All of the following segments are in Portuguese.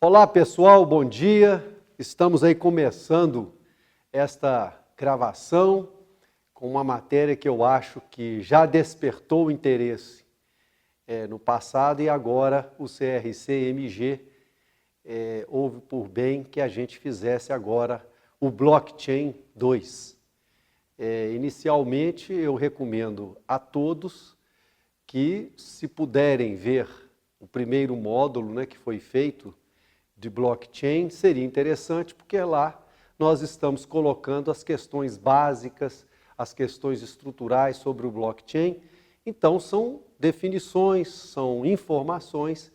Olá pessoal, bom dia. Estamos aí começando esta gravação com uma matéria que eu acho que já despertou o interesse no passado e agora o CRC-MG houve por bem que a gente fizesse agora o Blockchain 2. Inicialmente eu recomendo a todos que, se puderem ver o primeiro módulo que foi feito de blockchain, seria interessante, porque lá nós estamos colocando as questões básicas, as questões estruturais sobre o blockchain. Então, são definições, são informações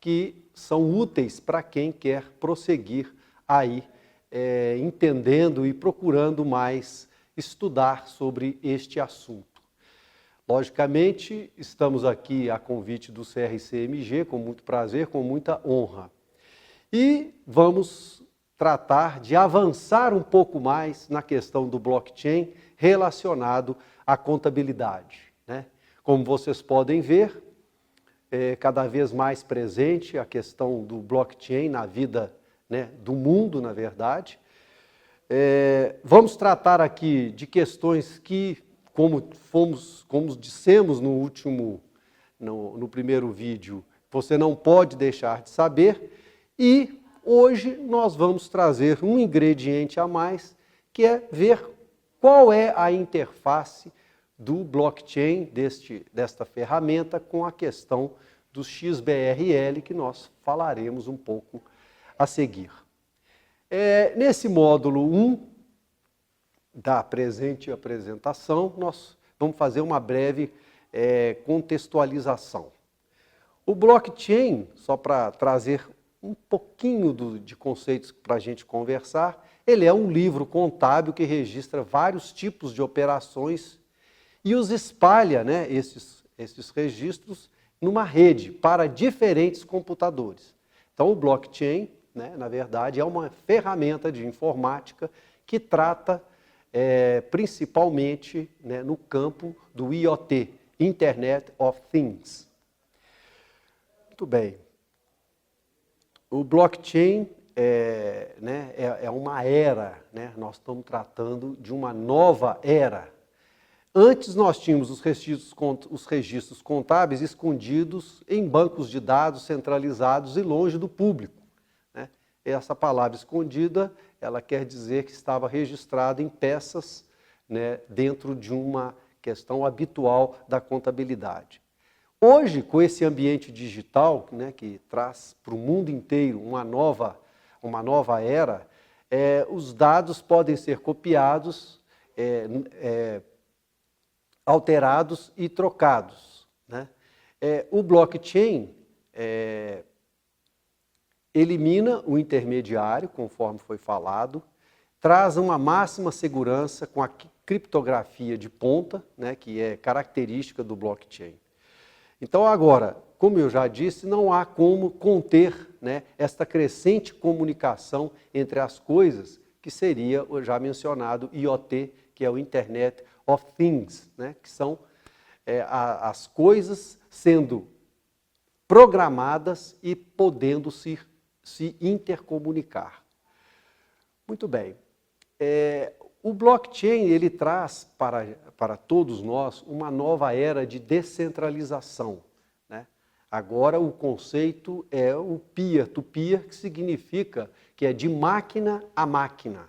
que são úteis para quem quer prosseguir aí, entendendo e procurando mais estudar sobre este assunto. Logicamente, estamos aqui a convite do CRC-MG, com muito prazer, com muita honra. E vamos tratar de avançar um pouco mais na questão do blockchain relacionado à contabilidade, Como vocês podem ver, cada vez mais presente a questão do blockchain na vida do mundo, na verdade. Vamos tratar aqui de questões que, como dissemos no primeiro vídeo, você não pode deixar de saber. E hoje nós vamos trazer um ingrediente a mais, que é ver qual é a interface do blockchain, desta ferramenta, com a questão do XBRL, que nós falaremos um pouco a seguir. Nesse módulo 1 da presente apresentação, nós vamos fazer uma breve contextualização. O blockchain, só para trazer um pouquinho de conceitos para a gente conversar, ele é um livro contábil que registra vários tipos de operações e os espalha, esses registros, numa rede para diferentes computadores. Então, o blockchain, na verdade, é uma ferramenta de informática que trata principalmente no campo do IoT, Internet of Things. Muito bem. O blockchain é uma era, nós estamos tratando de uma nova era. Antes nós tínhamos os registros contábeis escondidos em bancos de dados centralizados e longe do público. Essa palavra escondida, ela quer dizer que estava registrada em peças dentro de uma questão habitual da contabilidade. Hoje, com esse ambiente digital, que traz para o mundo inteiro uma nova era, os dados podem ser copiados, alterados e trocados. O blockchain elimina o intermediário, conforme foi falado, traz uma máxima segurança com a criptografia de ponta, que é característica do blockchain. Então, agora, como eu já disse, não há como conter esta crescente comunicação entre as coisas, que seria o já mencionado IoT, que é o Internet of Things, que são as coisas sendo programadas e podendo se intercomunicar. Muito bem. O blockchain, ele traz para todos nós uma nova era de descentralização. Agora o conceito é o peer-to-peer, que significa que é de máquina a máquina.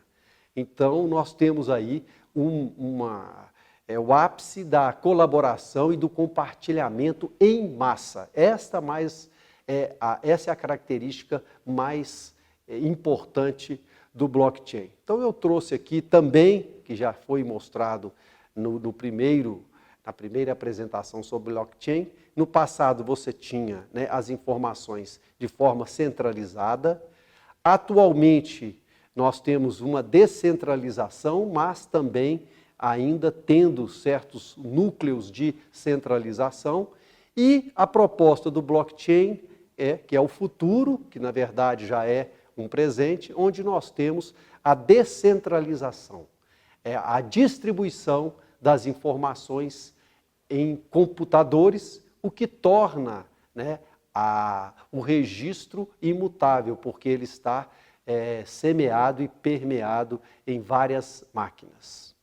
Então nós temos aí o ápice da colaboração e do compartilhamento em massa. Essa é a característica mais importante do blockchain. Então eu trouxe aqui também, que já foi mostrado na primeira apresentação sobre blockchain. No passado você tinha as informações de forma centralizada. Atualmente nós temos uma descentralização, mas também ainda tendo certos núcleos de centralização. E a proposta do blockchain que é o futuro, que na verdade já é um presente, onde nós temos a descentralização, a distribuição das informações em computadores, o que torna o registro imutável, porque ele está semeado e permeado em várias máquinas.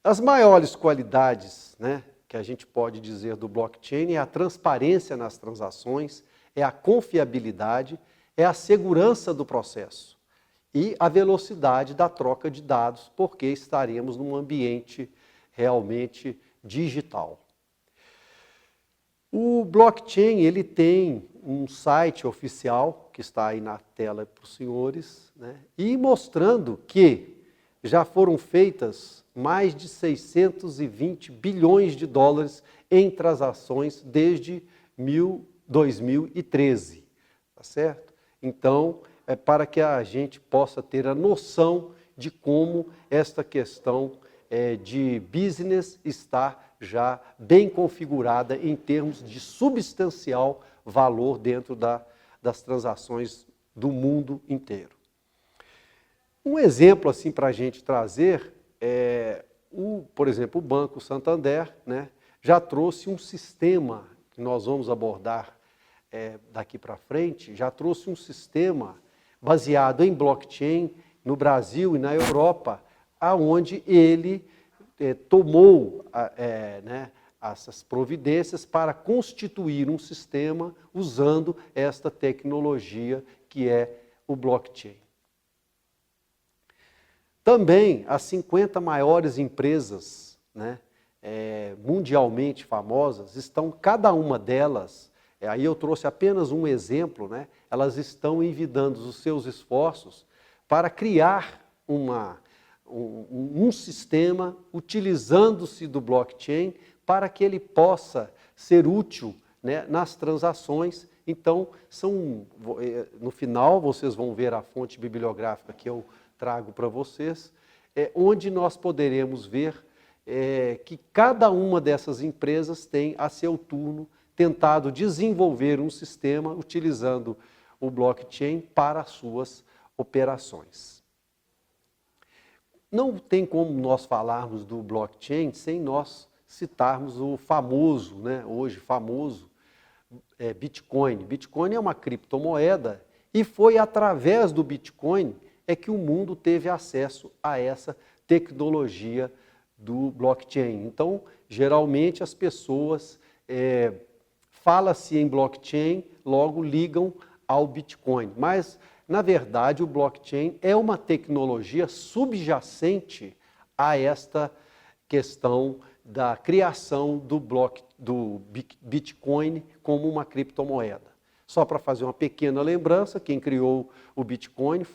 As maiores qualidades, né, que a gente pode dizer do blockchain é a transparência nas transações, é a confiabilidade, é a segurança do processo e a velocidade da troca de dados, porque estaremos num ambiente realmente digital. O blockchain, ele tem um site oficial, que está aí na tela para os senhores, né, e mostrando que já foram feitas mais de 620 bilhões de dólares em transações desde 2013, tá certo? Então, é para que a gente possa ter a noção de como esta questão de business está já bem configurada em termos de substancial valor dentro das transações do mundo inteiro. Um exemplo assim para a gente trazer por exemplo, o Banco Santander, né, já trouxe um sistema que nós vamos abordar daqui para frente, já trouxe um sistema baseado em blockchain no Brasil e na Europa, aonde ele tomou essas providências para constituir um sistema usando esta tecnologia que é o blockchain. Também as 50 maiores empresas, né, mundialmente famosas, estão, cada uma delas, aí eu trouxe apenas um exemplo, né, elas estão envidando os seus esforços para criar um sistema utilizando-se do blockchain para que ele possa ser útil, né, nas transações. Então, no final, vocês vão ver a fonte bibliográfica que eu trago para vocês, onde nós poderemos ver que cada uma dessas empresas tem, a seu turno, tentado desenvolver um sistema utilizando o blockchain para as suas operações. Não tem como nós falarmos do blockchain sem nós citarmos o famoso, né, hoje famoso, Bitcoin. Bitcoin é uma criptomoeda e foi através do Bitcoin que o mundo teve acesso a essa tecnologia do blockchain. Então, geralmente as pessoas fala-se em blockchain, logo ligam ao Bitcoin. Mas, na verdade, o blockchain é uma tecnologia subjacente a esta questão da criação do Bitcoin como uma criptomoeda. Só para fazer uma pequena lembrança, quem criou o Bitcoin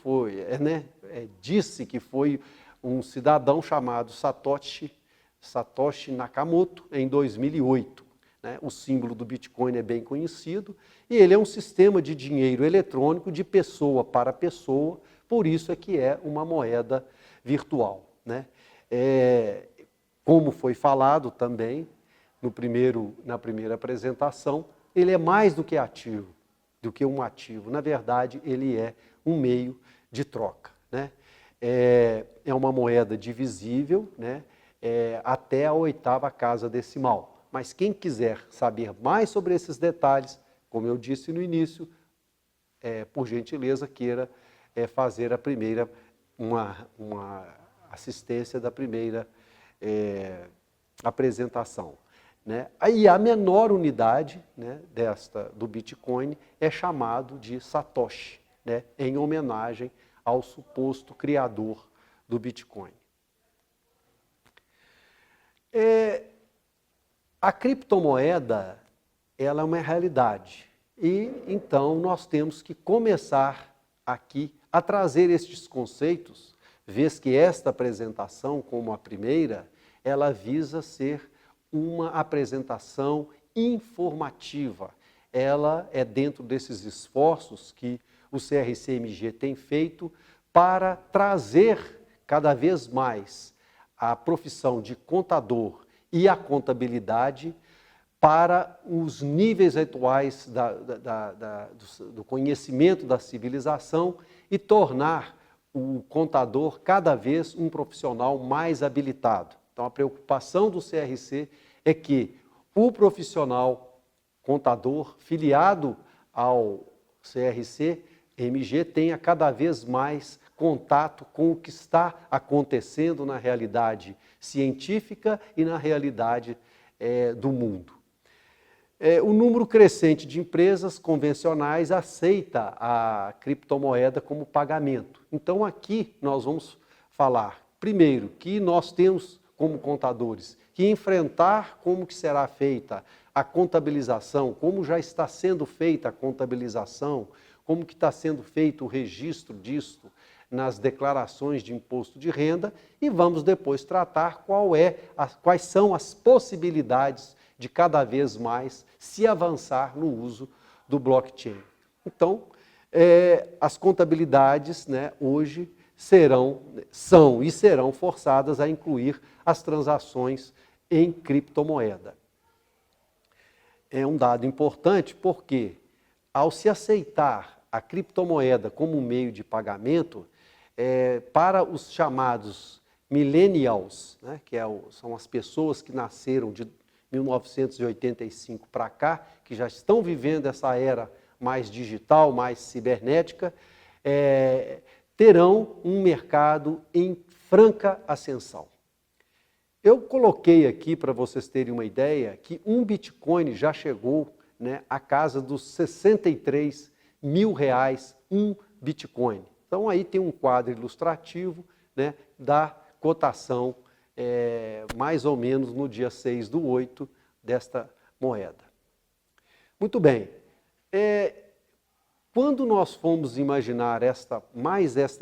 disse que foi um cidadão chamado Satoshi Nakamoto, em 2008. Né? O símbolo do Bitcoin é bem conhecido e ele é um sistema de dinheiro eletrônico de pessoa para pessoa, por isso é que é uma moeda virtual. Né? Como foi falado também na primeira apresentação, ele é mais do que um ativo. Na verdade, ele é um meio de troca. Né? É uma moeda divisível, né, até a 8ª casa decimal. Mas quem quiser saber mais sobre esses detalhes, como eu disse no início, por gentileza, queira fazer uma assistência da primeira apresentação. Né? Aí a menor unidade, né, do Bitcoin é chamado de Satoshi, né, em homenagem ao suposto criador do Bitcoin. A criptomoeda, ela é uma realidade e então nós temos que começar aqui a trazer estes conceitos, vez que esta apresentação, como a primeira, ela visa ser uma apresentação informativa. Ela é dentro desses esforços que o CRC-MG tem feito para trazer cada vez mais a profissão de contador e a contabilidade para os níveis atuais do conhecimento da civilização e tornar o contador cada vez um profissional mais habilitado. Então, a preocupação do CRC é que o profissional contador filiado ao CRC-MG tenha cada vez mais contato com o que está acontecendo na realidade científica e na realidade do mundo. O número crescente de empresas convencionais aceita a criptomoeda como pagamento. Então aqui nós vamos falar, primeiro, que nós temos como contadores que enfrentar como que será feita a contabilização, como já está sendo feita a contabilização, como que está sendo feito o registro disto nas declarações de imposto de renda, e vamos depois tratar quais são as possibilidades de cada vez mais se avançar no uso do blockchain. Então, as contabilidades, né, hoje são e serão forçadas a incluir as transações em criptomoeda. É um dado importante porque, ao se aceitar a criptomoeda como um meio de pagamento, para os chamados millennials, né, são as pessoas que nasceram de 1985 para cá, que já estão vivendo essa era mais digital, mais cibernética, terão um mercado em franca ascensão. Eu coloquei aqui, para vocês terem uma ideia, que um Bitcoin já chegou, né, à casa dos 63 mil reais, um Bitcoin. Então aí tem um quadro ilustrativo, né, da cotação mais ou menos no dia 6/8 desta moeda. Muito bem. Quando nós fomos imaginar esta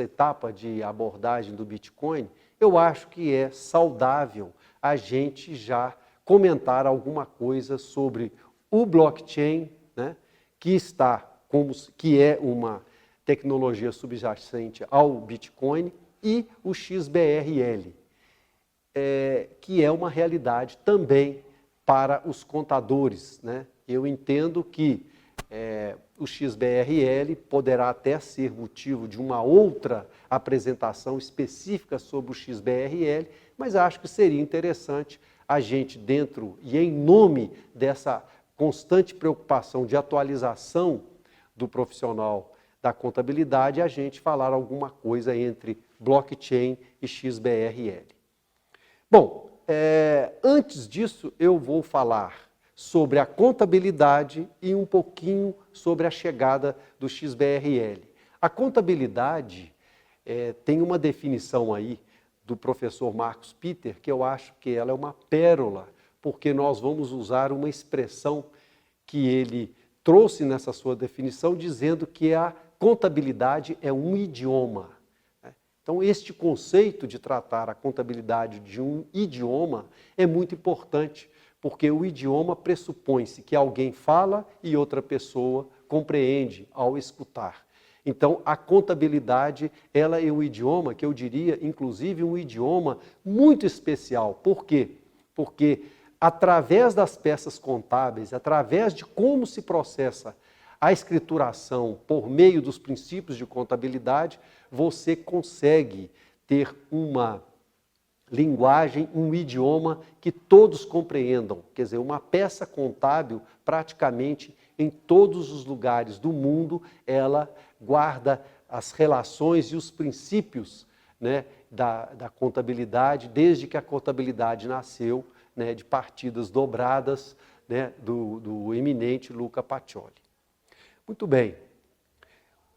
etapa de abordagem do Bitcoin, eu acho que é saudável a gente já comentar alguma coisa sobre o blockchain, né, que é uma tecnologia subjacente ao Bitcoin, e o XBRL, que é uma realidade também para os contadores, né? Eu entendo que o XBRL poderá até ser motivo de uma outra apresentação específica sobre o XBRL, mas acho que seria interessante a gente, dentro e em nome dessa constante preocupação de atualização do profissional da contabilidade, a gente falar alguma coisa entre blockchain e XBRL. Bom, antes disso eu vou falar sobre a contabilidade e um pouquinho sobre a chegada do XBRL. A contabilidade tem uma definição aí do professor Marcos Peter, que eu acho que ela é uma pérola, porque nós vamos usar uma expressão que ele trouxe nessa sua definição, dizendo que a contabilidade é um idioma. Então, este conceito de tratar a contabilidade de um idioma é muito importante, porque o idioma pressupõe-se que alguém fala e outra pessoa compreende ao escutar. Então, a contabilidade, ela é um idioma que eu diria, inclusive, um idioma muito especial. Por quê? Porque através das peças contábeis, através de como se processa a escrituração por meio dos princípios de contabilidade, você consegue ter uma linguagem, um idioma que todos compreendam. Quer dizer, uma peça contábil, praticamente em todos os lugares do mundo, ela guarda as relações e os princípios, né, da contabilidade, desde que a contabilidade nasceu, né, de partidas dobradas, né, do eminente Luca Pacioli. Muito bem.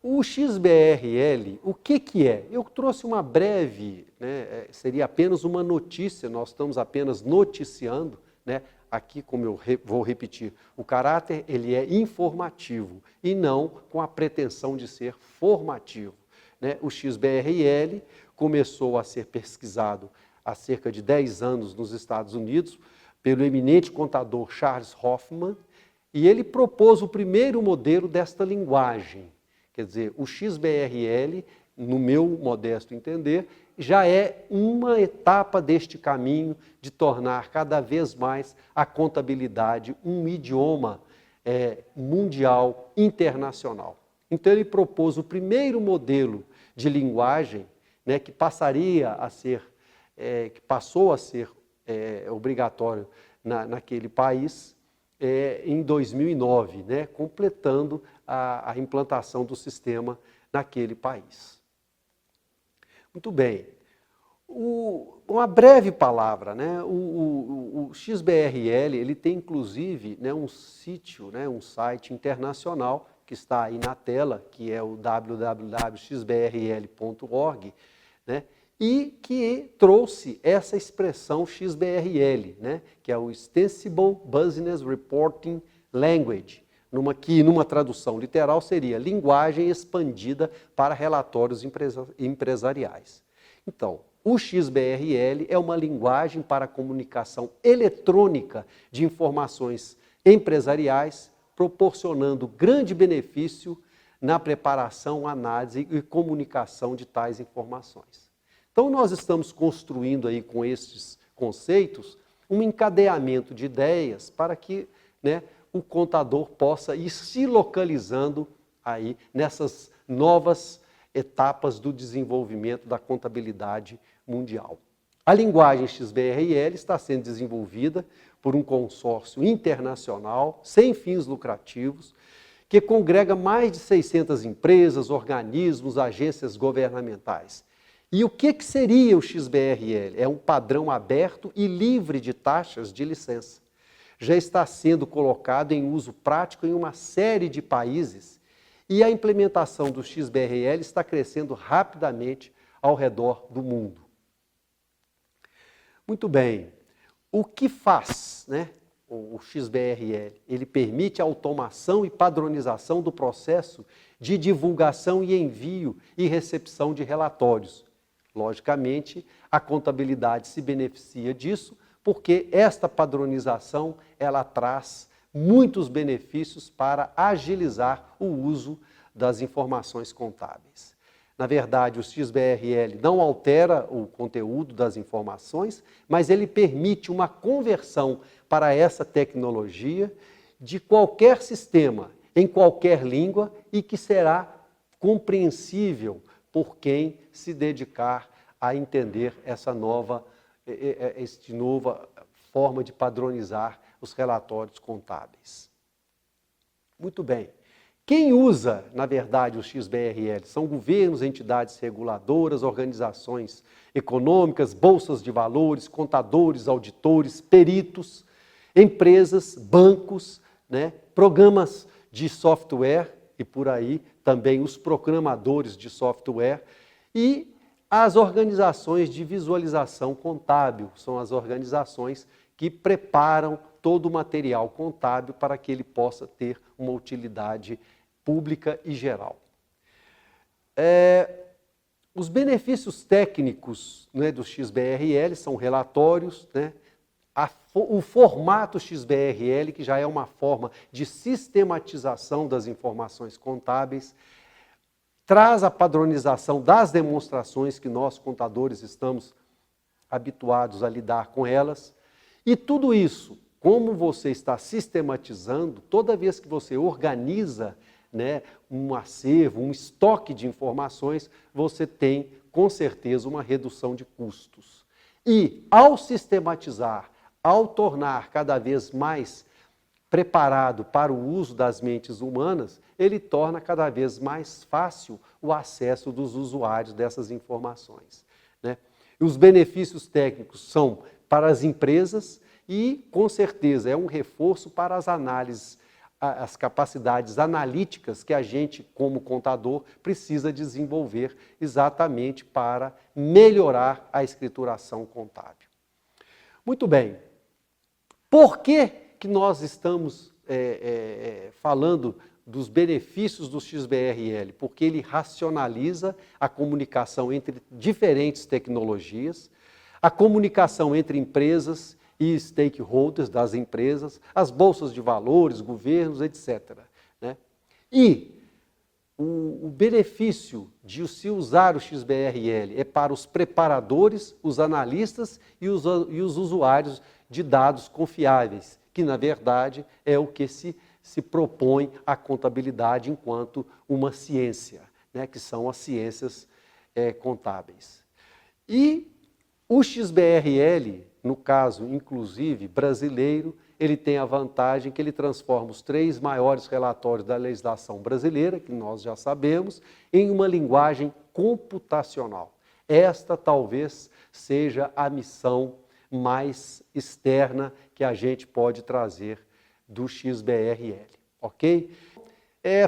O XBRL, o que é? Eu trouxe uma breve, né, seria apenas uma notícia, nós estamos apenas noticiando, né, aqui, como eu vou repetir, o caráter ele é informativo e não com a pretensão de ser formativo. Né? O XBRL começou a ser pesquisado há cerca de 10 anos nos Estados Unidos pelo eminente contador Charles Hoffman, e ele propôs o primeiro modelo desta linguagem. Quer dizer, o XBRL, no meu modesto entender, já é uma etapa deste caminho de tornar cada vez mais a contabilidade um idioma mundial, internacional. Então ele propôs o primeiro modelo de linguagem, né, que passou a ser obrigatório naquele país, em 2009, né, completando a implantação do sistema naquele país. Muito bem. Uma breve palavra, né? O XBRL ele tem inclusive, né, um sítio, né, um site internacional que está aí na tela, que é o www.xbrl.org, né, e que trouxe essa expressão XBRL, né, que é o Extensible Business Reporting Language, que numa tradução literal seria linguagem expandida para relatórios empresariais. Então, o XBRL é uma linguagem para comunicação eletrônica de informações empresariais, proporcionando grande benefício na preparação, análise e comunicação de tais informações. Então, nós estamos construindo aí com estes conceitos um encadeamento de ideias para que, né, o contador possa ir se localizando aí nessas novas etapas do desenvolvimento da contabilidade mundial. A linguagem XBRL está sendo desenvolvida por um consórcio internacional, sem fins lucrativos, que congrega mais de 600 empresas, organismos, agências governamentais. E o que seria o XBRL? É um padrão aberto e livre de taxas de licença. Já está sendo colocado em uso prático em uma série de países e a implementação do XBRL está crescendo rapidamente ao redor do mundo. Muito bem, o que faz, né, o XBRL? Ele permite a automação e padronização do processo de divulgação e envio e recepção de relatórios. Logicamente, a contabilidade se beneficia disso, porque esta padronização ela traz muitos benefícios para agilizar o uso das informações contábeis. Na verdade, o XBRL não altera o conteúdo das informações, mas ele permite uma conversão para essa tecnologia de qualquer sistema, em qualquer língua, e que será compreensível por quem se dedicar a entender essa nova forma de padronizar os relatórios contábeis. Muito bem. Quem usa, na verdade, o XBRL são governos, entidades reguladoras, organizações econômicas, bolsas de valores, contadores, auditores, peritos, empresas, bancos, né, programas de software e por aí também os programadores de software e as organizações de visualização contábil, são as organizações que preparam todo o material contábil para que ele possa ter uma utilidade pública e geral. Os benefícios técnicos, né, do XBRL são relatórios, né, o formato XBRL, que já é uma forma de sistematização das informações contábeis, traz a padronização das demonstrações que nós, contadores, estamos habituados a lidar com elas. E tudo isso, como você está sistematizando, toda vez que você organiza, né, um acervo, um estoque de informações, você tem, com certeza, uma redução de custos. E, ao sistematizar, ao tornar cada vez mais preparado para o uso das mentes humanas, ele torna cada vez mais fácil o acesso dos usuários dessas informações, né? E os benefícios técnicos são para as empresas e, com certeza, é um reforço para as análises, as capacidades analíticas que a gente, como contador, precisa desenvolver exatamente para melhorar a escrituração contábil. Muito bem. Por que nós estamos falando dos benefícios do XBRL? Porque ele racionaliza a comunicação entre diferentes tecnologias, a comunicação entre empresas e stakeholders das empresas, as bolsas de valores, governos, etc., né? E o benefício de se usar o XBRL é para os preparadores, os analistas e os usuários de dados confiáveis, que, na verdade, é o que se propõe a contabilidade enquanto uma ciência, né, que são as ciências contábeis. E o XBRL, no caso, inclusive, brasileiro, ele tem a vantagem que ele transforma os 3 maiores relatórios da legislação brasileira, que nós já sabemos, em uma linguagem computacional. Esta talvez seja a missão mais externa que a gente pode trazer do XBRL, ok?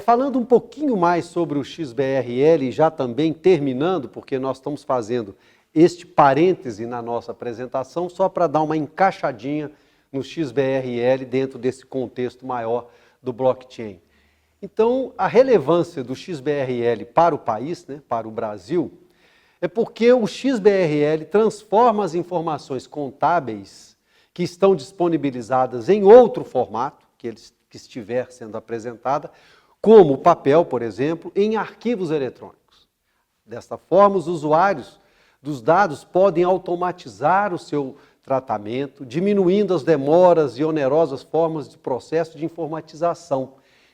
Falando um pouquinho mais sobre o XBRL, já também terminando, porque nós estamos fazendo este parêntese na nossa apresentação, só para dar uma encaixadinha no XBRL dentro desse contexto maior do blockchain. Então, a relevância do XBRL para o país, né, para o Brasil, é porque o XBRL transforma as informações contábeis que estão disponibilizadas em outro formato, que estiver sendo apresentada, como o papel, por exemplo, em arquivos eletrônicos. Desta forma, os usuários dos dados podem automatizar o seu tratamento, diminuindo as demoras e onerosas formas de processo de informatização,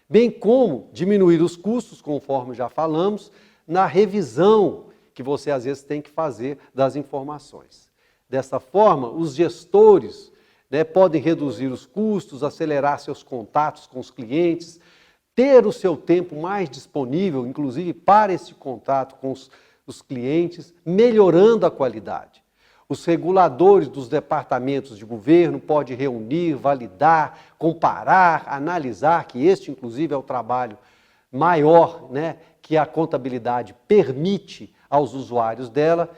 bem como diminuir os custos, conforme já falamos, na revisão que você às vezes tem que fazer das informações. Dessa forma, os gestores, né, podem reduzir os custos, acelerar seus contatos com os clientes, ter o seu tempo mais disponível, inclusive para esse contato com os clientes, melhorando a qualidade. Os reguladores dos departamentos de governo podem reunir, validar, comparar, analisar, que este, inclusive, é o trabalho maior, né, que a contabilidade permite aos usuários dela,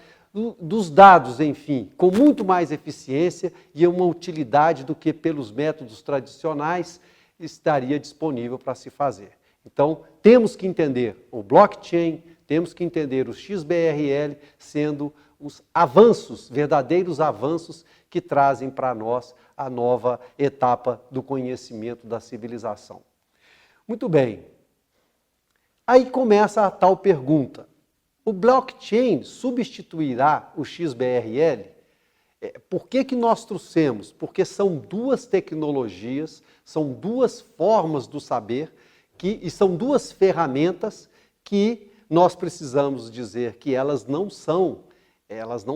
dos dados, enfim, com muito mais eficiência e uma utilidade do que pelos métodos tradicionais estaria disponível para se fazer. Então, temos que entender o blockchain, temos que entender o XBRL sendo os avanços, verdadeiros avanços que trazem para nós a nova etapa do conhecimento da civilização. Muito bem. Aí começa a tal pergunta. O blockchain substituirá o XBRL? Por que nós trouxemos? Porque são 2 tecnologias, são 2 formas do saber e são 2 ferramentas que nós precisamos dizer que elas não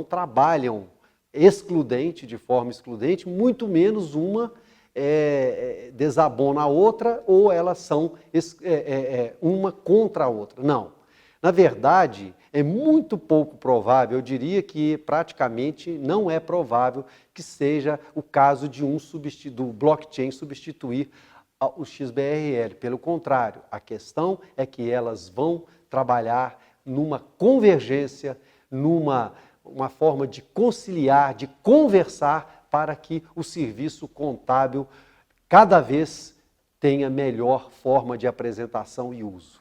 trabalham de forma excludente, muito menos uma desabona a outra ou elas são uma contra a outra. Não. Na verdade, é muito pouco provável, eu diria que praticamente não é provável que seja o caso de do blockchain substituir o XBRL. Pelo contrário, a questão é que elas vão trabalhar numa convergência, uma forma de conciliar, de conversar para que o serviço contábil cada vez tenha melhor forma de apresentação e uso.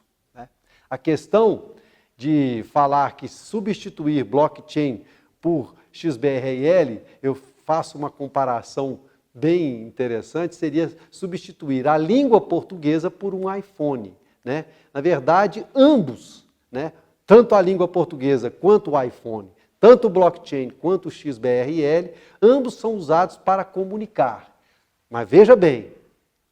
A questão de falar que substituir blockchain por XBRL, eu faço uma comparação bem interessante, seria substituir a língua portuguesa por um iPhone, né? Na verdade, ambos, né? Tanto a língua portuguesa quanto o iPhone, tanto o blockchain quanto o XBRL, ambos são usados para comunicar. Mas veja bem,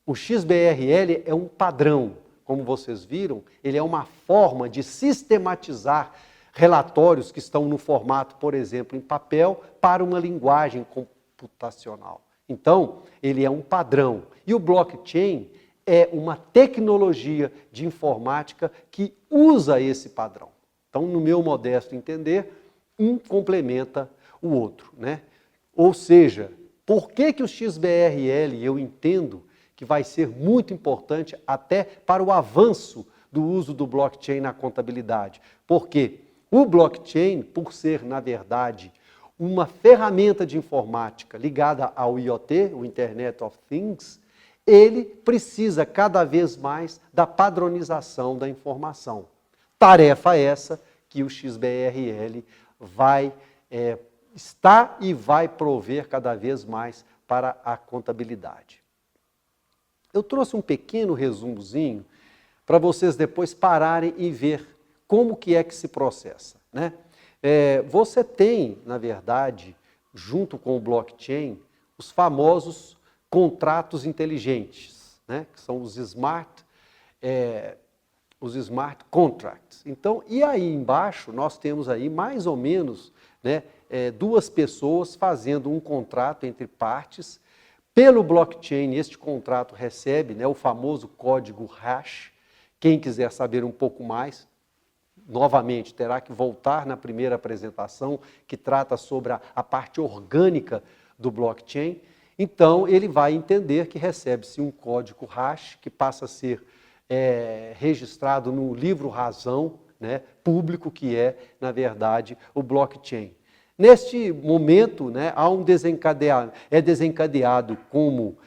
o XBRL é um padrão. Como vocês viram, ele é uma forma de sistematizar relatórios que estão no formato, por exemplo, em papel, para uma linguagem computacional. Então, ele é um padrão. E o blockchain é uma tecnologia de informática que usa esse padrão. Então, no meu modesto entender, um complementa o outro, né? Ou seja, por que o XBRL, eu entendo, que vai ser muito importante até para o avanço do uso do blockchain na contabilidade. Porque o blockchain, por ser, na verdade, uma ferramenta de informática ligada ao IoT, o Internet of Things, ele precisa cada vez mais da padronização da informação. Tarefa essa que o XBRL está e vai prover cada vez mais para a contabilidade. Eu trouxe um pequeno resumozinho para vocês depois pararem e ver como que é que se processa, né? Você tem, na verdade, junto com o blockchain, os famosos contratos inteligentes, né? Que são os smart contracts. Então, e aí embaixo nós temos aí mais ou menos, né, 2 pessoas fazendo um contrato entre partes, Pelo blockchain, este contrato recebe, né, o famoso código hash. Quem quiser saber um pouco mais, novamente, terá que voltar na primeira apresentação, que trata sobre a parte orgânica do blockchain. Então, ele vai entender que recebe-se um código hash, que passa a ser registrado no livro-razão, né, público, que é, na verdade, o blockchain. Neste momento, né, há um desencadeado como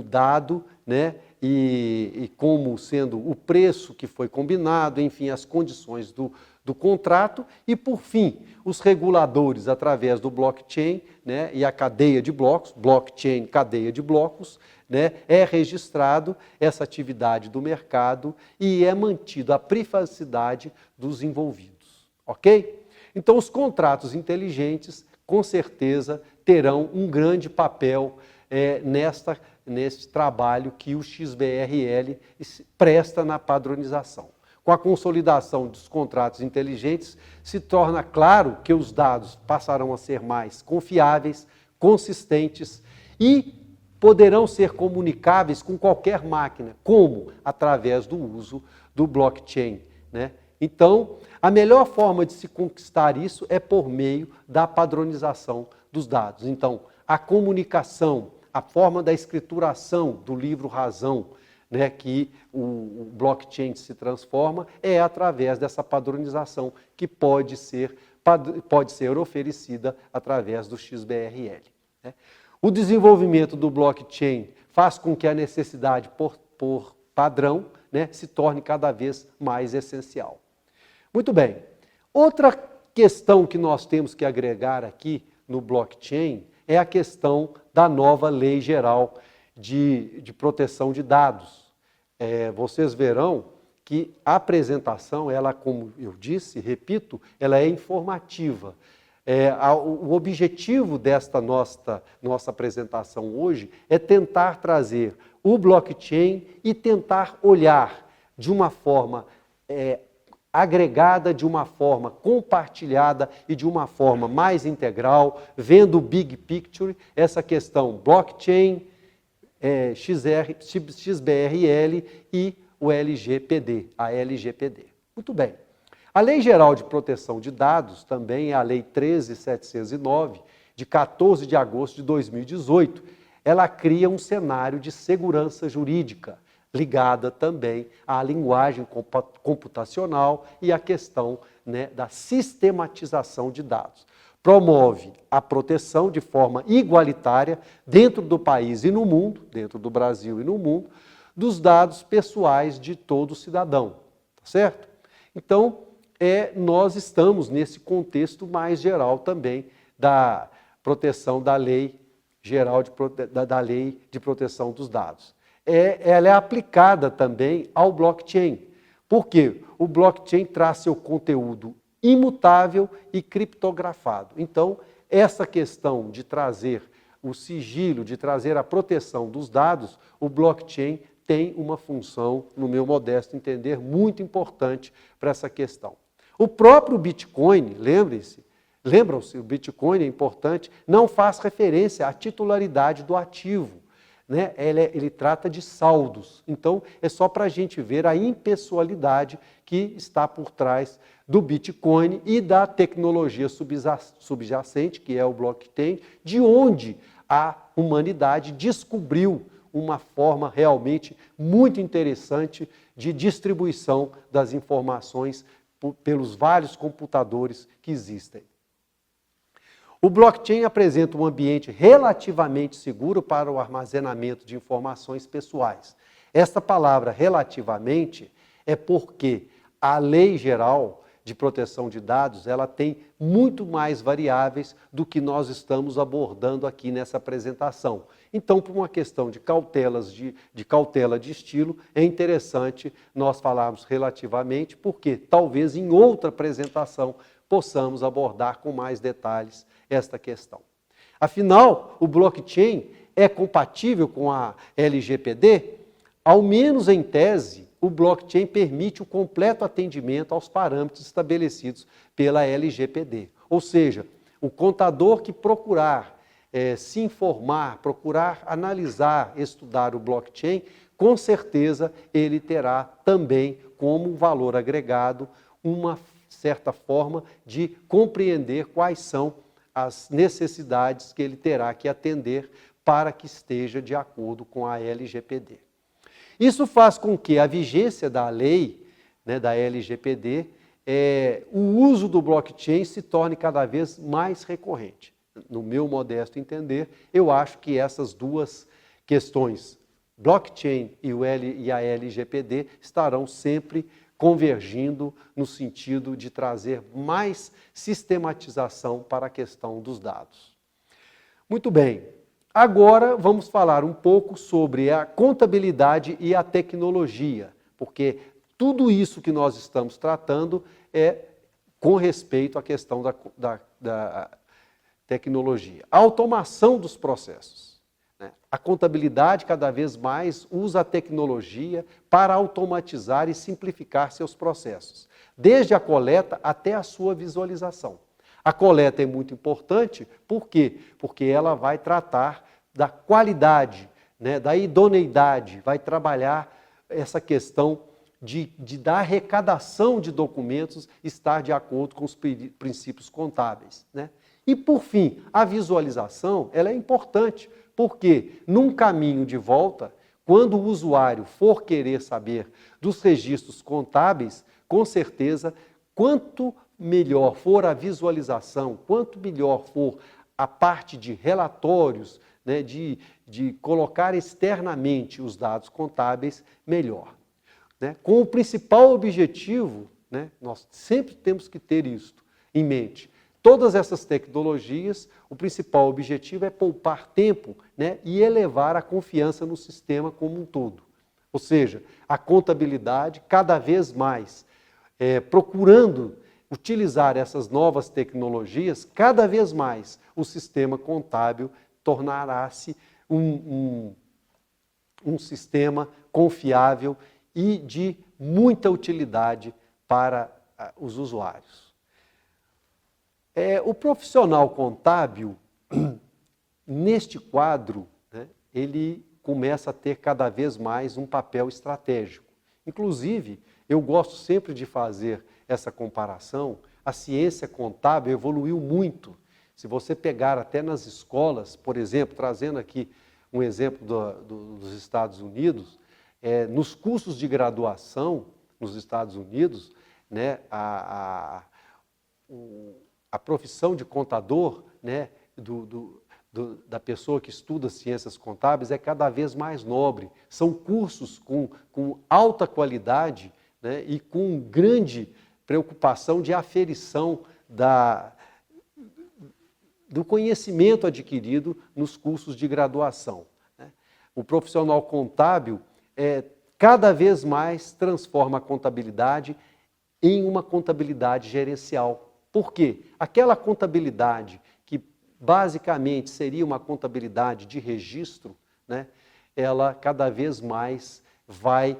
dado, né, e como sendo o preço que foi combinado, enfim, as condições do contrato, e, por fim, os reguladores, através do blockchain, né, e a cadeia de blocos, blockchain, cadeia de blocos, né, é registrado essa atividade do mercado e é mantido a privacidade dos envolvidos, ok? Então, os contratos inteligentes, com certeza, terão um grande papel nesse trabalho que o XBRL presta na padronização. Com a consolidação dos contratos inteligentes, se torna claro que os dados passarão a ser mais confiáveis, consistentes e poderão ser comunicáveis com qualquer máquina, como? Através do uso do blockchain, né? Então, a melhor forma de se conquistar isso é por meio da padronização dos dados. Então, a comunicação, a forma da escrituração do livro-razão, né, que o blockchain se transforma, é através dessa padronização que pode ser oferecida através do XBRL. Né? O desenvolvimento do blockchain faz com que a necessidade por padrão, né, se torne cada vez mais essencial. Muito bem. Outra questão que nós temos que agregar aqui no blockchain é a questão da nova Lei Geral de Proteção de Dados. Vocês verão que a apresentação, ela, como eu disse, repito, ela é informativa. O objetivo desta nossa apresentação hoje é tentar trazer o blockchain e tentar olhar de uma forma agregada, de uma forma compartilhada e de uma forma mais integral, vendo o big picture, essa questão blockchain, XBRL e o LGPD, a LGPD. Muito bem. A Lei Geral de Proteção de Dados, também é a Lei 13.709, de 14 de agosto de 2018, ela cria um cenário de segurança jurídica, ligada também à linguagem computacional e à questão, né, da sistematização de dados. Promove a proteção de forma igualitária dentro do país e no mundo, dentro do Brasil e no mundo, dos dados pessoais de todo cidadão, tá certo? Então, nós estamos nesse contexto mais geral também da proteção da Lei Geral da Lei de Proteção dos Dados. Ela é aplicada também ao blockchain. Por quê? O blockchain traz seu conteúdo imutável e criptografado. Então, essa questão de trazer o sigilo, de trazer a proteção dos dados, o blockchain tem uma função, no meu modesto entender, muito importante para essa questão. O próprio Bitcoin, lembram-se, o Bitcoin é importante, não faz referência à titularidade do ativo. Né? Ele trata de saldos. Então, é só para a gente ver a impessoalidade que está por trás do Bitcoin e da tecnologia subjacente, que é o blockchain, de onde a humanidade descobriu uma forma realmente muito interessante de distribuição das informações pelos vários computadores que existem. O blockchain apresenta um ambiente relativamente seguro para o armazenamento de informações pessoais. Esta palavra relativamente é porque a Lei Geral de Proteção de Dados, ela tem muito mais variáveis do que nós estamos abordando aqui nessa apresentação. Então, por uma questão de cautela de estilo, é interessante nós falarmos relativamente, porque talvez em outra apresentação possamos abordar com mais detalhes esta questão. Afinal, o blockchain é compatível com a LGPD? Ao menos em tese, o blockchain permite o completo atendimento aos parâmetros estabelecidos pela LGPD. Ou seja, o contador que procurar se informar, procurar analisar, estudar o blockchain, com certeza ele terá também como valor agregado uma certa forma de compreender quais são as necessidades que ele terá que atender para que esteja de acordo com a LGPD. Isso faz com que a vigência da lei, né, da LGPD, o uso do blockchain se torne cada vez mais recorrente. No meu modesto entender, eu acho que essas duas questões, blockchain e a LGPD, estarão sempre convergindo no sentido de trazer mais sistematização para a questão dos dados. Muito bem, agora vamos falar um pouco sobre a contabilidade e a tecnologia, porque tudo isso que nós estamos tratando é com respeito à questão da tecnologia. A automação dos processos. A contabilidade cada vez mais usa a tecnologia para automatizar e simplificar seus processos, desde a coleta até a sua visualização. A coleta é muito importante, por quê? Porque ela vai tratar da qualidade, né, da idoneidade, vai trabalhar essa questão da arrecadação de documentos estar de acordo com os princípios contábeis, né? E, por fim, a visualização ela é importante, porque num caminho de volta, quando o usuário for querer saber dos registros contábeis, com certeza, quanto melhor for a visualização, quanto melhor for a parte de relatórios, né, de colocar externamente os dados contábeis, melhor. Né? Com o principal objetivo, né, nós sempre temos que ter isto em mente. Todas essas tecnologias, o principal objetivo é poupar tempo, né, e elevar a confiança no sistema como um todo. Ou seja, a contabilidade cada vez mais procurando utilizar essas novas tecnologias, cada vez mais o sistema contábil tornará-se um sistema confiável e de muita utilidade para os usuários. O profissional contábil, neste quadro, né, ele começa a ter cada vez mais um papel estratégico. Inclusive, eu gosto sempre de fazer essa comparação, a ciência contábil evoluiu muito. Se você pegar até nas escolas, por exemplo, trazendo aqui um exemplo dos Estados Unidos, nos cursos de graduação nos Estados Unidos, né, a profissão de contador, né, da pessoa que estuda ciências contábeis é cada vez mais nobre. São cursos com alta qualidade, né, e com grande preocupação de aferição do conhecimento adquirido nos cursos de graduação. Né. O profissional contábil cada vez mais transforma a contabilidade em uma contabilidade gerencial. Por quê? Aquela contabilidade que basicamente seria uma contabilidade de registro, né, ela cada vez mais vai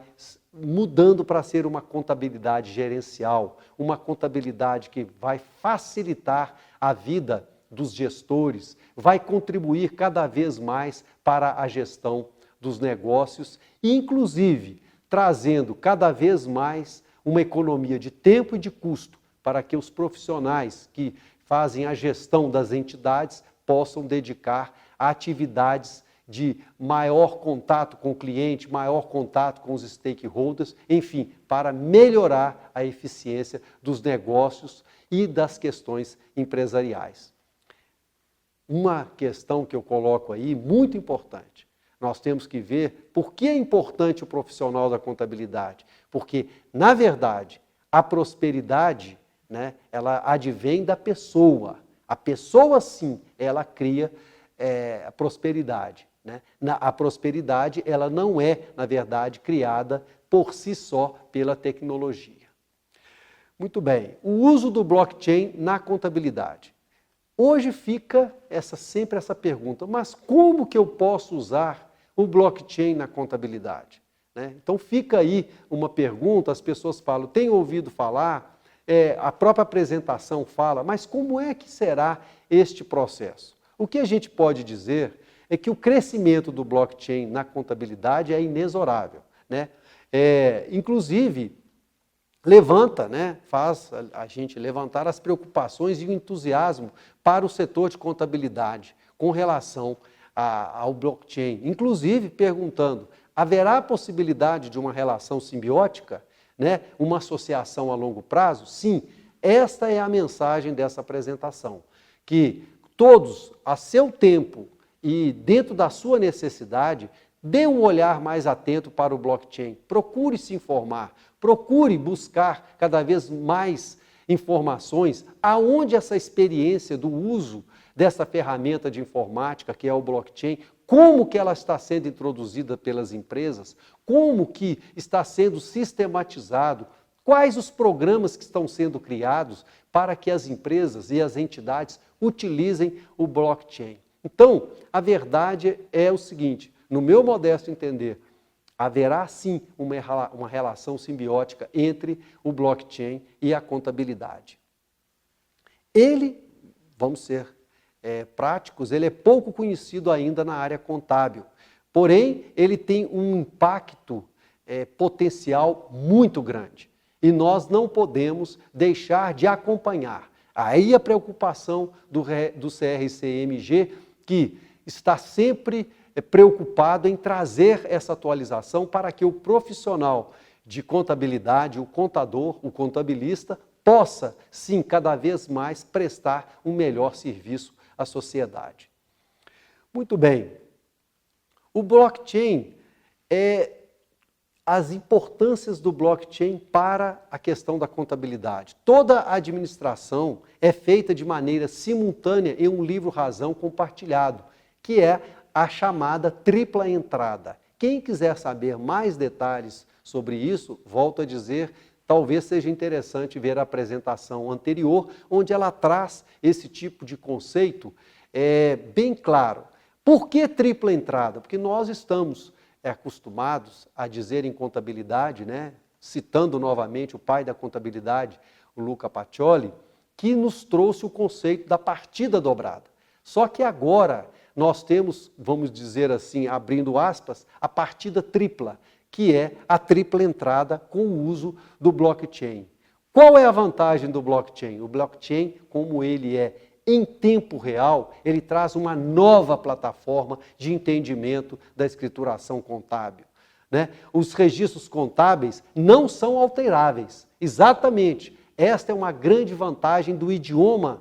mudando para ser uma contabilidade gerencial, uma contabilidade que vai facilitar a vida dos gestores, vai contribuir cada vez mais para a gestão dos negócios e, inclusive, trazendo cada vez mais uma economia de tempo e de custo para que os profissionais que fazem a gestão das entidades possam dedicar a atividades de maior contato com o cliente, maior contato com os stakeholders, enfim, para melhorar a eficiência dos negócios e das questões empresariais. Uma questão que eu coloco aí, muito importante, nós temos que ver por que é importante o profissional da contabilidade. Porque, na verdade, a prosperidade, né, ela advém da pessoa. A pessoa, sim, ela cria a prosperidade. Né? A prosperidade, ela não é, na verdade, criada por si só pela tecnologia. Muito bem, o uso do blockchain na contabilidade. Hoje fica sempre essa pergunta, mas como que eu posso usar o blockchain na contabilidade? Né? Então fica aí uma pergunta, as pessoas falam, tem ouvido falar, a própria apresentação fala, mas como é que será este processo? O que a gente pode dizer é que o crescimento do blockchain na contabilidade é inexorável, né? Inclusive, levanta, né, faz a gente levantar as preocupações e o entusiasmo para o setor de contabilidade com relação ao blockchain. Inclusive perguntando, haverá a possibilidade de uma relação simbiótica, né, uma associação a longo prazo? Sim, esta é a mensagem dessa apresentação, que todos, a seu tempo e dentro da sua necessidade, dê um olhar mais atento para o blockchain, procure se informar, procure buscar cada vez mais informações aonde essa experiência do uso dessa ferramenta de informática que é o blockchain, como que ela está sendo introduzida pelas empresas, como que está sendo sistematizado, quais os programas que estão sendo criados para que as empresas e as entidades utilizem o blockchain. Então, a verdade é o seguinte, no meu modesto entender, haverá sim uma relação simbiótica entre o blockchain e a contabilidade. Ele, vamos ser práticos, ele é pouco conhecido ainda na área contábil, porém ele tem um impacto potencial muito grande e nós não podemos deixar de acompanhar. Aí a preocupação do CRCMG, que está sempre preocupado em trazer essa atualização para que o profissional de contabilidade, o contador, o contabilista, possa, sim, cada vez mais prestar um melhor serviço à sociedade. Muito bem. O blockchain as importâncias do blockchain para a questão da contabilidade. Toda a administração é feita de maneira simultânea em um livro-razão compartilhado, que é a chamada tripla entrada. Quem quiser saber mais detalhes sobre isso, volto a dizer, talvez seja interessante ver a apresentação anterior, onde ela traz esse tipo de conceito bem claro. Por que tripla entrada? Porque nós estamos acostumados a dizer em contabilidade, né, citando novamente o pai da contabilidade, o Luca Pacioli, que nos trouxe o conceito da partida dobrada. Só que agora nós temos, vamos dizer assim, abrindo aspas, a partida tripla, que é a tripla entrada com o uso do blockchain. Qual é a vantagem do blockchain? O blockchain, como ele é em tempo real, ele traz uma nova plataforma de entendimento da escrituração contábil, né? Os registros contábeis não são alteráveis. Exatamente. Esta é uma grande vantagem do idioma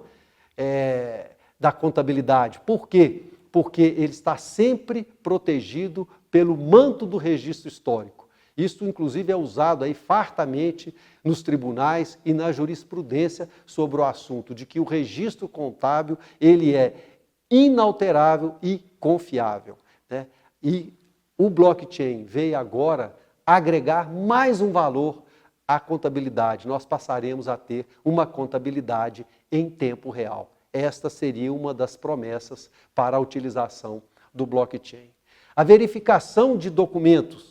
da contabilidade. Por quê? Porque ele está sempre protegido pelo manto do registro histórico. Isso, inclusive, é usado aí fartamente nos tribunais e na jurisprudência sobre o assunto de que o registro contábil ele é inalterável e confiável, né? E o blockchain veio agora agregar mais um valor à contabilidade. Nós passaremos a ter uma contabilidade em tempo real. Esta seria uma das promessas para a utilização do blockchain. A verificação de documentos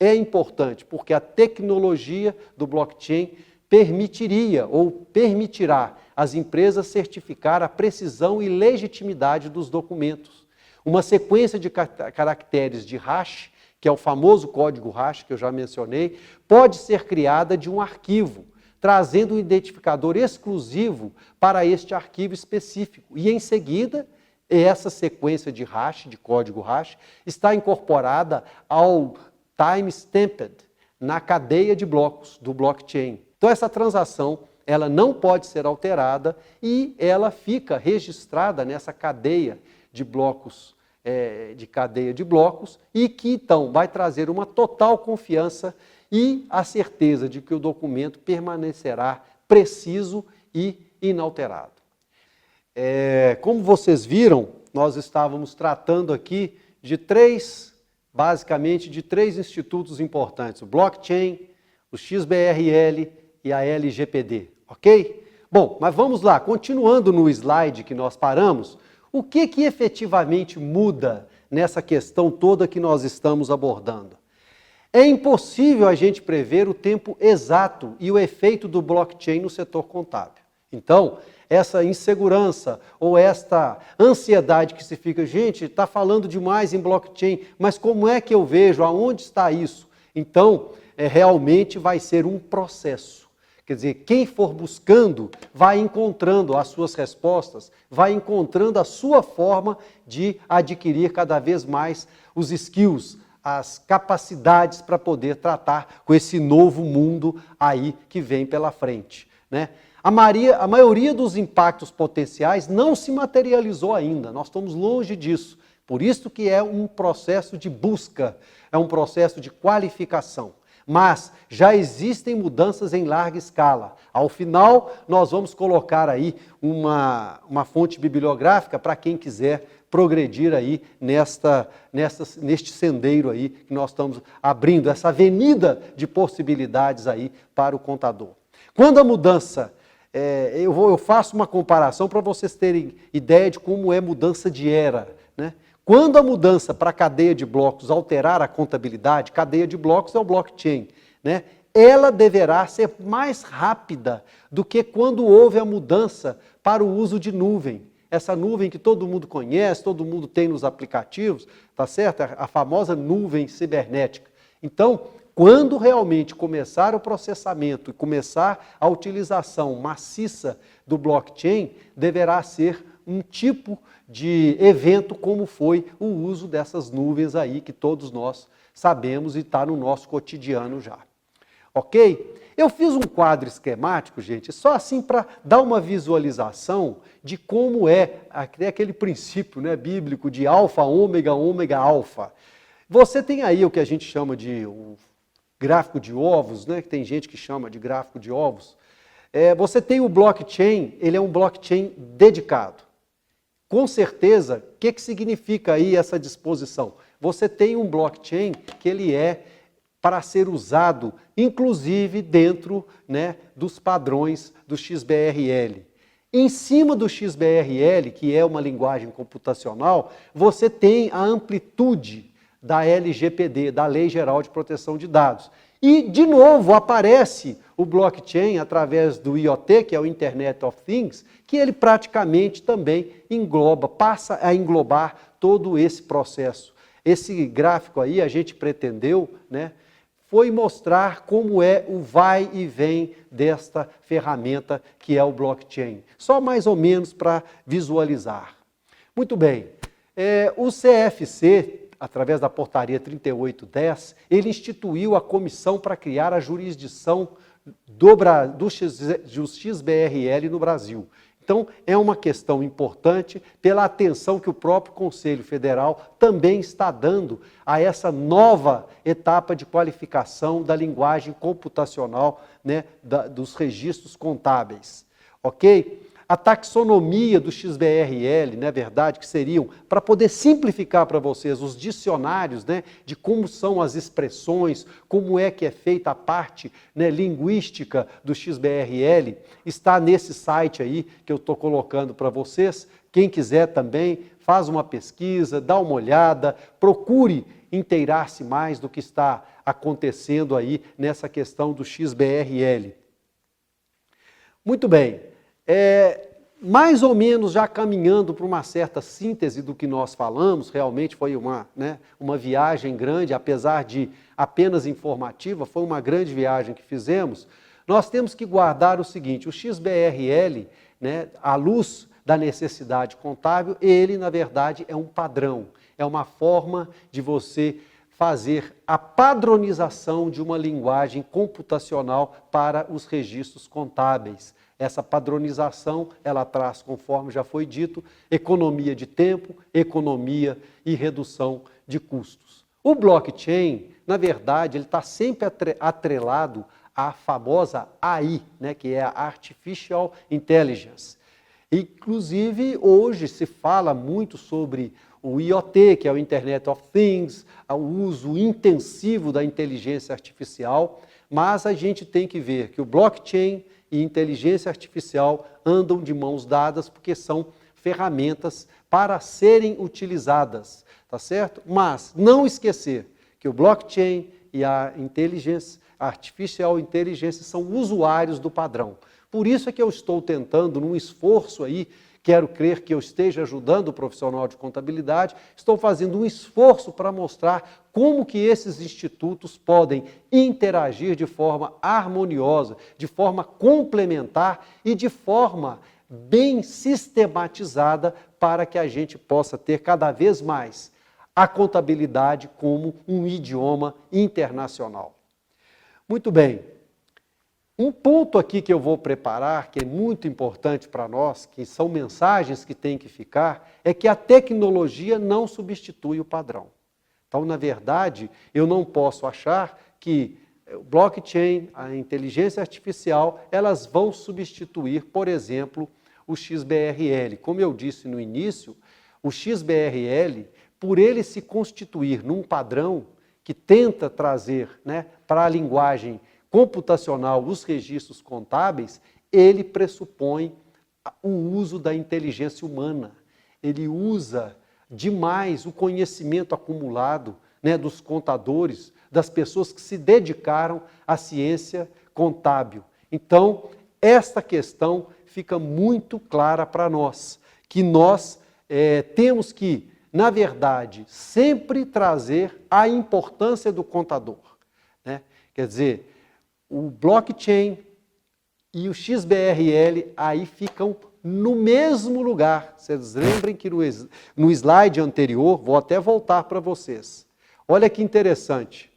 é importante, porque a tecnologia do blockchain permitiria ou permitirá às empresas certificar a precisão e legitimidade dos documentos. Uma sequência de caracteres de hash, que é o famoso código hash que eu já mencionei, pode ser criada de um arquivo, trazendo um identificador exclusivo para este arquivo específico. E em seguida, essa sequência de hash, de código hash, está incorporada ao time-stamped na cadeia de blocos do blockchain. Então essa transação ela não pode ser alterada e ela fica registrada nessa cadeia de blocos, e que então vai trazer uma total confiança e a certeza de que o documento permanecerá preciso e inalterado. Como vocês viram, nós estávamos tratando aqui basicamente de três institutos importantes, o blockchain, o XBRL e a LGPD, ok? Bom, mas vamos lá, continuando no slide que nós paramos, o que efetivamente muda nessa questão toda que nós estamos abordando? É impossível a gente prever o tempo exato e o efeito do blockchain no setor contábil. Então, essa insegurança ou esta ansiedade que se fica, gente, está falando demais em blockchain, mas como é que eu vejo? Aonde está isso? Então, realmente vai ser um processo. Quer dizer, quem for buscando vai encontrando as suas respostas, vai encontrando a sua forma de adquirir cada vez mais os skills, as capacidades para poder tratar com esse novo mundo aí que vem pela frente, né? A maioria dos impactos potenciais não se materializou ainda, nós estamos longe disso. Por isso que é um processo de busca, é um processo de qualificação. Mas já existem mudanças em larga escala. Ao final, nós vamos colocar aí uma fonte bibliográfica para quem quiser progredir aí neste sendeiro aí que nós estamos abrindo, essa avenida de possibilidades aí para o contador. Quando a mudança, eu faço uma comparação para vocês terem ideia de como é mudança de era, né? Quando a mudança para a cadeia de blocos alterar a contabilidade, cadeia de blocos é o blockchain, né? Ela deverá ser mais rápida do que quando houve a mudança para o uso de nuvem. Essa nuvem que todo mundo conhece, todo mundo tem nos aplicativos, tá certo? A famosa nuvem cibernética. Então, quando realmente começar o processamento e começar a utilização maciça do blockchain, deverá ser um tipo de evento como foi o uso dessas nuvens aí que todos nós sabemos e está no nosso cotidiano já. Ok? Eu fiz um quadro esquemático, gente, só assim para dar uma visualização de como é aquele princípio, né, bíblico de alfa, ômega, ômega, alfa. Você tem aí o que a gente chama de um gráfico de ovos, né, que tem gente que chama de gráfico de ovos. Você tem o blockchain, ele é um blockchain dedicado. Com certeza, o que significa aí essa disposição? Você tem um blockchain que ele é para ser usado, inclusive dentro, né, dos padrões do XBRL. Em cima do XBRL, que é uma linguagem computacional, você tem a amplitude da LGPD, da Lei Geral de Proteção de Dados. E, de novo, aparece o blockchain através do IoT, que é o Internet of Things, que ele praticamente também engloba, passa a englobar todo esse processo. Esse gráfico aí a gente pretendeu, né, foi mostrar como é o vai e vem desta ferramenta que é o blockchain. Só mais ou menos para visualizar. Muito bem, o CFC, através da portaria 3810, ele instituiu a comissão para criar a jurisdição do XBRL no Brasil. Então, é uma questão importante pela atenção que o próprio Conselho Federal também está dando a essa nova etapa de qualificação da linguagem computacional, né, dos registros contábeis. Ok? A taxonomia do XBRL, não é verdade, que seriam, para poder simplificar para vocês os dicionários, né, de como são as expressões, como é que é feita a parte, né, linguística do XBRL, está nesse site aí que eu estou colocando para vocês. Quem quiser também, faz uma pesquisa, dá uma olhada, procure inteirar-se mais do que está acontecendo aí nessa questão do XBRL. Muito bem. Mais ou menos já caminhando para uma certa síntese do que nós falamos, realmente foi uma viagem grande, apesar de apenas informativa, foi uma grande viagem que fizemos. Nós temos que guardar o seguinte: o XBRL, né, à luz da necessidade contábil, ele na verdade é um padrão, é uma forma de você fazer a padronização de uma linguagem computacional para os registros contábeis. Essa padronização, ela traz, conforme já foi dito, economia de tempo, economia e redução de custos. O blockchain, na verdade, ele está sempre atrelado à famosa AI, né, que é a Artificial Intelligence. Inclusive, hoje se fala muito sobre o IoT, que é o Internet of Things, o uso intensivo da inteligência artificial, mas a gente tem que ver que o blockchain e inteligência artificial andam de mãos dadas porque são ferramentas para serem utilizadas, tá certo? Mas não esquecer que o blockchain e a inteligência, a artificial inteligência são usuários do padrão. Por isso é que eu estou tentando, num esforço aí, quero crer que eu esteja ajudando o profissional de contabilidade, estou fazendo um esforço para mostrar como que esses institutos podem interagir de forma harmoniosa, de forma complementar e de forma bem sistematizada para que a gente possa ter cada vez mais a contabilidade como um idioma internacional. Muito bem. Um ponto aqui que eu vou preparar, que é muito importante para nós, que são mensagens que têm que ficar, é que a tecnologia não substitui o padrão. Então, na verdade, eu não posso achar que o blockchain, a inteligência artificial, elas vão substituir, por exemplo, o XBRL. Como eu disse no início, o XBRL, por ele se constituir num padrão que tenta trazer, né, para a linguagem computacional os registros contábeis, ele pressupõe o uso da inteligência humana. Ele usa demais o conhecimento acumulado, né, dos contadores, das pessoas que se dedicaram à ciência contábil. Então, esta questão fica muito clara para nós, que nós temos que, na verdade, sempre trazer a importância do contador, né? Quer dizer, o blockchain e o XBRL aí ficam no mesmo lugar. Vocês lembrem que no slide anterior, vou até voltar para vocês. Olha que interessante.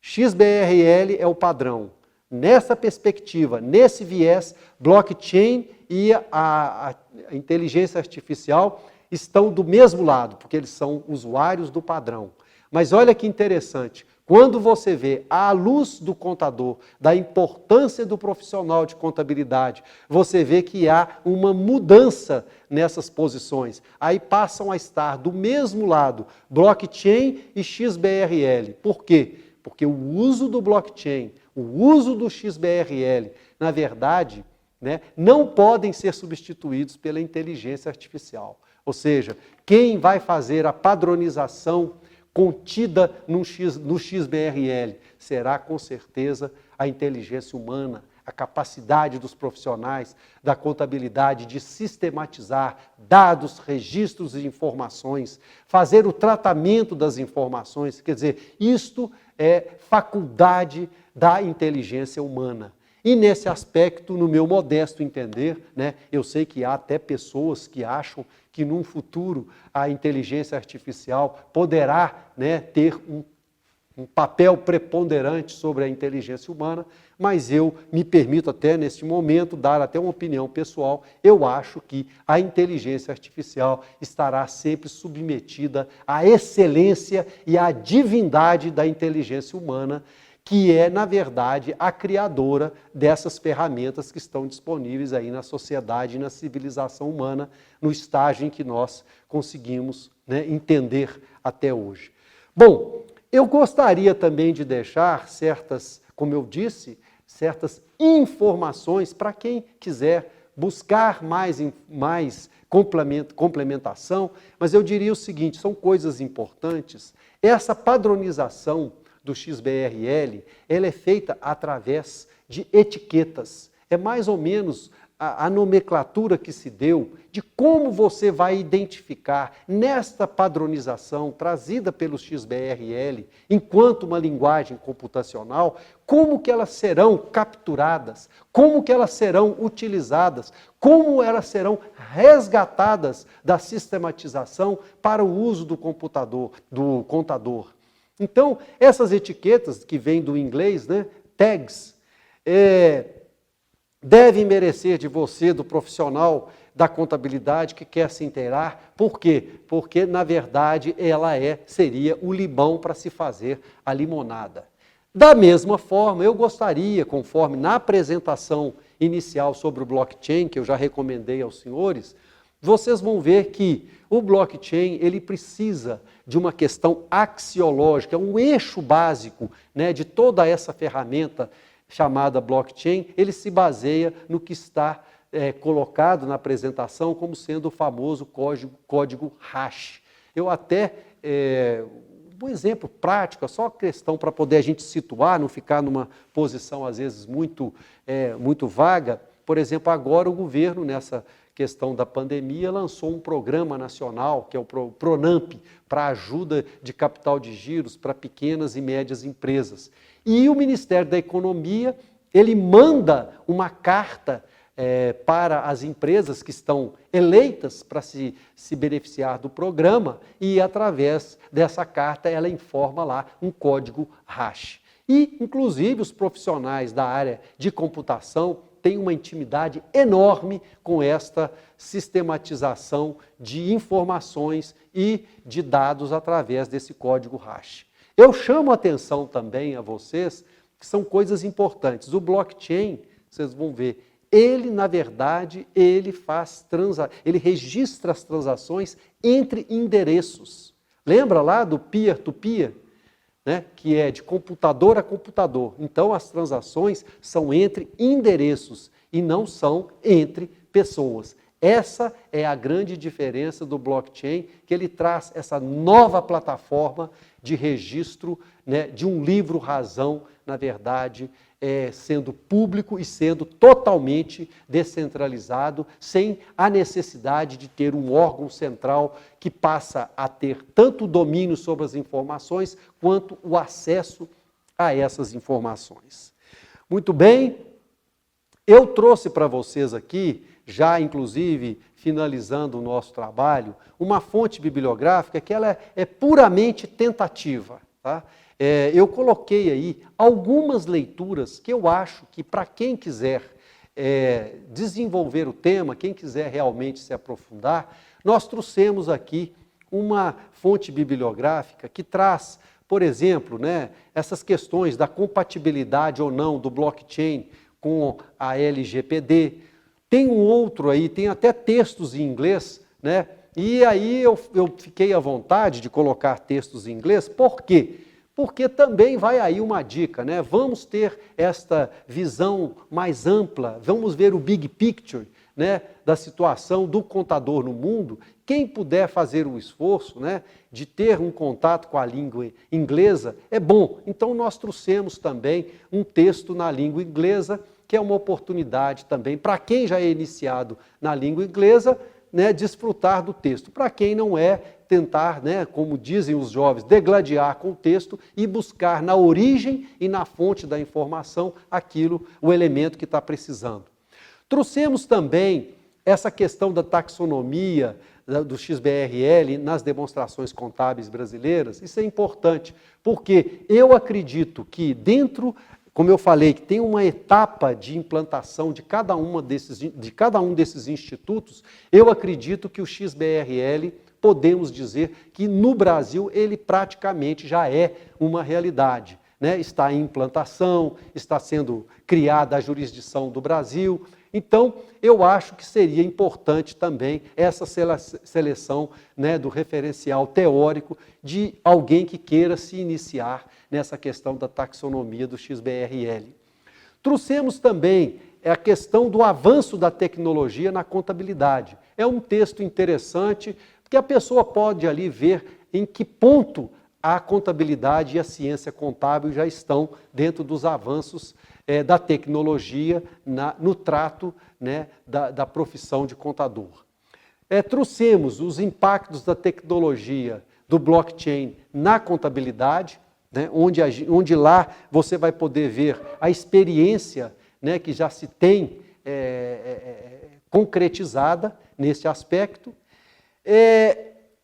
XBRL é o padrão. Nessa perspectiva, nesse viés, blockchain e a inteligência artificial estão do mesmo lado, porque eles são usuários do padrão. Mas olha que interessante, quando você vê à luz do contador, da importância do profissional de contabilidade, você vê que há uma mudança nessas posições. Aí passam a estar do mesmo lado, blockchain e XBRL. Por quê? Porque o uso do blockchain, o uso do XBRL, na verdade, né, não podem ser substituídos pela inteligência artificial. Ou seja, quem vai fazer a padronização contida no XBRL será, com certeza, a inteligência humana, a capacidade dos profissionais da contabilidade de sistematizar dados, registros e informações, fazer o tratamento das informações. Quer dizer, isto é faculdade da inteligência humana. E nesse aspecto, no meu modesto entender, né, eu sei que há até pessoas que acham que num futuro a inteligência artificial poderá, né, ter um papel preponderante sobre a inteligência humana, mas eu me permito até neste momento dar até uma opinião pessoal. Eu acho que a inteligência artificial estará sempre submetida à excelência e à divindade da inteligência humana, que é, na verdade, a criadora dessas ferramentas que estão disponíveis aí na sociedade e na civilização humana, no estágio em que nós conseguimos, né, entender até hoje. Bom, eu gostaria também de deixar certas, como eu disse, certas informações para quem quiser buscar mais complementação, mas eu diria o seguinte, são coisas importantes. Essa padronização do XBRL, ela é feita através de etiquetas. É mais ou menos a nomenclatura que se deu de como você vai identificar nesta padronização trazida pelo XBRL, enquanto uma linguagem computacional, como que elas serão capturadas, como que elas serão utilizadas, como elas serão resgatadas da sistematização para o uso do computador, do contador. Então, essas etiquetas que vêm do inglês, né, tags, devem merecer de você, do profissional da contabilidade que quer se inteirar. Por quê? Porque, na verdade, ela seria o limão para se fazer a limonada. Da mesma forma, eu gostaria, conforme na apresentação inicial sobre o blockchain, que eu já recomendei aos senhores, vocês vão ver que o blockchain ele precisa de uma questão axiológica, um eixo básico, né, de toda essa ferramenta chamada blockchain. Ele se baseia no que está colocado na apresentação como sendo o famoso código hash. Eu até, um exemplo prático, é só questão para poder a gente situar, não ficar numa posição às vezes muito vaga. Por exemplo, agora o governo, nessa questão da pandemia, lançou um programa nacional, que é o Pronamp, para ajuda de capital de giros para pequenas e médias empresas. E o Ministério da Economia, ele manda uma carta para as empresas que estão eleitas para se beneficiar do programa e, através dessa carta, ela informa lá um código hash. E, inclusive, os profissionais da área de computação têm uma intimidade enorme com esta sistematização de informações e de dados através desse código hash. Eu chamo a atenção também a vocês que são coisas importantes. O blockchain, vocês vão ver, ele, na verdade, ele registra as transações entre endereços. Lembra lá do peer-to-peer? Né? Que é de computador a computador. Então, as transações são entre endereços e não são entre pessoas. Essa é a grande diferença do blockchain, que ele traz essa nova plataforma de registro, né, de um livro-razão, na verdade, sendo público e sendo totalmente descentralizado, sem a necessidade de ter um órgão central que passa a ter tanto o domínio sobre as informações, quanto o acesso a essas informações. Muito bem, eu trouxe para vocês aqui, já inclusive finalizando o nosso trabalho, uma fonte bibliográfica que ela é puramente tentativa, tá? Eu coloquei aí algumas leituras que eu acho que para quem quiser desenvolver o tema, quem quiser realmente se aprofundar, nós trouxemos aqui uma fonte bibliográfica que traz, por exemplo, né, essas questões da compatibilidade ou não do blockchain com a LGPD. Tem um outro aí, tem até textos em inglês, né? E aí eu fiquei à vontade de colocar textos em inglês, por quê? Porque também vai aí uma dica, né? Vamos ter esta visão mais ampla, vamos ver o big picture, né, da situação do contador no mundo. Quem puder fazer o esforço, né, de ter um contato com a língua inglesa, é bom. Então nós trouxemos também um texto na língua inglesa, que é uma oportunidade também para quem já é iniciado na língua inglesa, né, desfrutar do texto. Para quem não é, tentar, né, como dizem os jovens, degladiar com o texto e buscar na origem e na fonte da informação o elemento que está precisando. Trouxemos também essa questão da taxonomia do XBRL nas demonstrações contábeis brasileiras. Isso é importante, porque eu acredito que dentro, como eu falei, que tem uma etapa de implantação de cada um desses institutos, eu acredito que o XBRL, podemos dizer que no Brasil ele praticamente já é uma realidade, né? Está em implantação, está sendo criada a jurisdição do Brasil. Então, eu acho que seria importante também essa seleção, né, do referencial teórico de alguém que queira se iniciar nessa questão da taxonomia do XBRL. Trouxemos também a questão do avanço da tecnologia na contabilidade. É um texto interessante, porque a pessoa pode ali ver em que ponto a contabilidade e a ciência contábil já estão dentro dos avanços da tecnologia no trato, né, da profissão de contador. Trouxemos os impactos da tecnologia do blockchain na contabilidade, né, onde lá você vai poder ver a experiência, né, que já se tem concretizada nesse aspecto.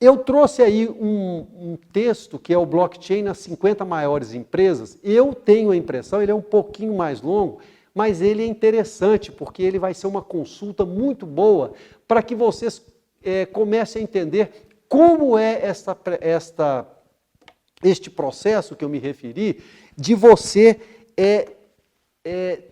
Eu trouxe aí um texto que é o blockchain nas 50 maiores empresas. Eu tenho a impressão, ele é um pouquinho mais longo, mas ele é interessante, porque ele vai ser uma consulta muito boa para que vocês comecem a entender como é este processo que eu me referi, de você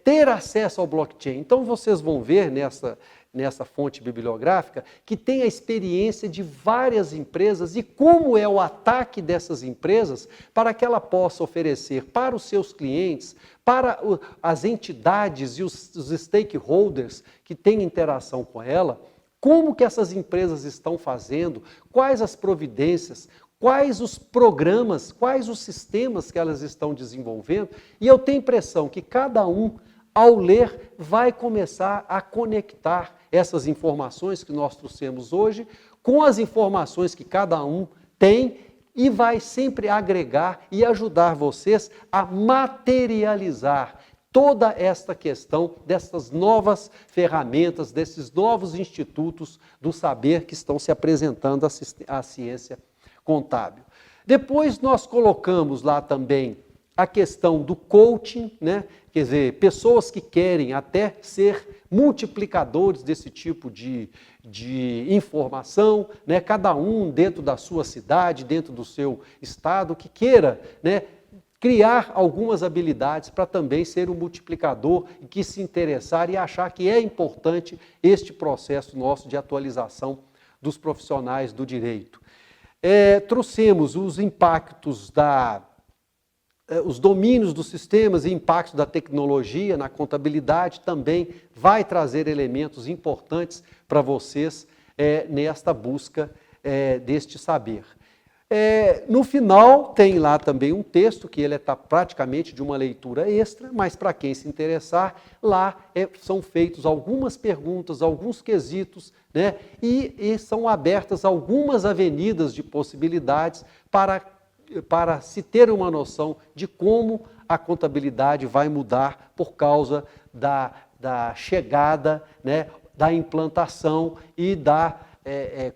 ter acesso ao blockchain. Então, vocês vão ver nessa fonte bibliográfica que tem a experiência de várias empresas e como é o ataque dessas empresas para que ela possa oferecer para os seus clientes, para as entidades e os stakeholders que têm interação com ela, como que essas empresas estão fazendo, quais as providências, quais os programas, quais os sistemas que elas estão desenvolvendo. E eu tenho a impressão que cada um ao ler, vai começar a conectar essas informações que nós trouxemos hoje com as informações que cada um tem e vai sempre agregar e ajudar vocês a materializar toda esta questão dessas novas ferramentas, desses novos institutos do saber que estão se apresentando à ciência contábil. Depois nós colocamos lá também a questão do coaching, né? Quer dizer, pessoas que querem até ser multiplicadores desse tipo de informação, né? Cada um dentro da sua cidade, dentro do seu estado, que queira, né, criar algumas habilidades para também ser um multiplicador e que se interessar e achar que é importante este processo nosso de atualização dos profissionais do direito. Trouxemos os impactos os domínios dos sistemas e impactos da tecnologia na contabilidade também vai trazer elementos importantes para vocês nesta busca deste saber. No final tem lá também um texto que ele está praticamente de uma leitura extra, mas para quem se interessar, lá são feitos algumas perguntas, alguns quesitos, né, e são abertas algumas avenidas de possibilidades para se ter uma noção de como a contabilidade vai mudar por causa da chegada, né, da implantação e da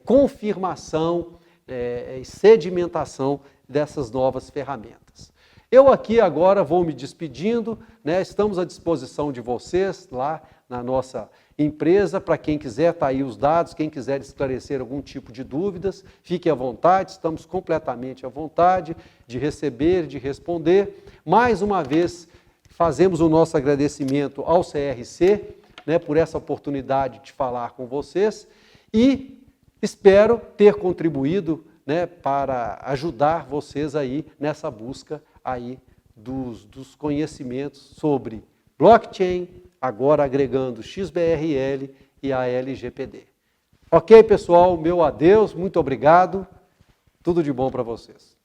confirmação e sedimentação dessas novas ferramentas. Eu aqui agora vou me despedindo, né, estamos à disposição de vocês lá na nossa empresa, para quem quiser, está aí os dados, quem quiser esclarecer algum tipo de dúvidas, fique à vontade, estamos completamente à vontade de receber, de responder. Mais uma vez, fazemos o nosso agradecimento ao CRC, né, por essa oportunidade de falar com vocês e espero ter contribuído, né, para ajudar vocês aí nessa busca aí dos conhecimentos sobre blockchain, agora agregando XBRL e a LGPD. Ok, pessoal? Meu adeus, muito obrigado. Tudo de bom para vocês.